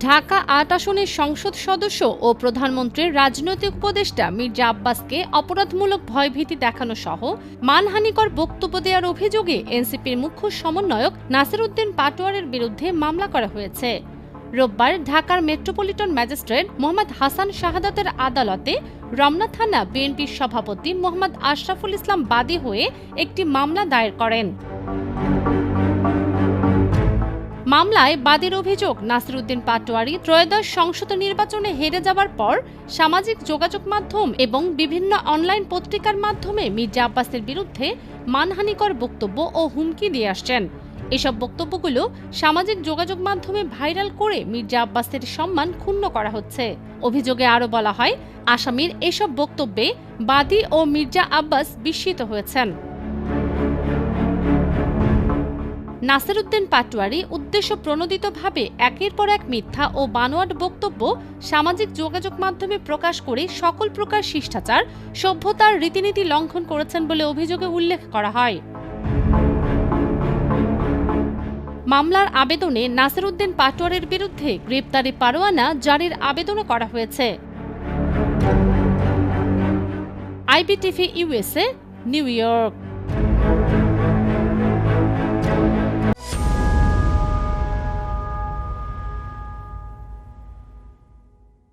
ঢাকা ৮ আসনের সংসদ সদস্য ও প্রধানমন্ত্রীর রাজনৈতিক উপদেষ্টা মির্জা আব্বাসকে অপরাধমূলক ভয়ভীতি দেখানো সহ মানহানিকর বক্তব্য দেওয়ার অভিযোগে এনসিপির মুখ্য সমন্বয়ক নাসির উদ্দিন পাটোয়ারের বিরুদ্ধে মামলা করা হয়েছে। রোববার ঢাকার মেট্রোপলিটন ম্যাজিস্ট্রেট মোহাম্মদ হাসান শাহাদাতের আদালতে রমনা থানা বিএনপির সভাপতি মোহাম্মদ আশরাফুল ইসলাম বাদী হয়ে একটি মামলা দায়ের করেন। মামলায় বাদীর অভিযোগ, নাসির উদ্দিন পাটোয়ারি ত্রয়োদশ সংসদ নির্বাচনে হেরে যাবার পর সামাজিক যোগাযোগ মাধ্যম এবং বিভিন্ন অনলাইন পত্রিকার মাধ্যমে মির্জা আব্বাসের বিরুদ্ধে মানহানিকর বক্তব্য ও হুমকি দিয়ে আসছেন। এসব বক্তব্যগুলো সামাজিক যোগাযোগ মাধ্যমে ভাইরাল করে মির্জা আব্বাসের সম্মান ক্ষুণ্ণ করা হচ্ছে। অভিযোগে আরও বলা হয়, আসামির এসব বক্তব্যে বাদী ও মির্জা আব্বাস বিস্মিত হয়েছেন। নাসির উদ্দিন পাটোয়ারি উদ্দেশ্য প্রণোদিতভাবে একের পর এক মিথ্যা ও বানোয়াট বক্তব্য সামাজিক যোগাযোগ মাধ্যমে প্রকাশ করে সকল প্রকার শিষ্টাচার, সভ্যতার রীতিনীতি লঙ্ঘন করেছেন বলে অভিযোগে উল্লেখ করা হয়। মামলার আবেদনে নাসির উদ্দিন পাটোয়ারির বিরুদ্ধে গ্রেপ্তারি পরোয়ানা জারির আবেদনও করা হয়েছে। IBTV USA, new York.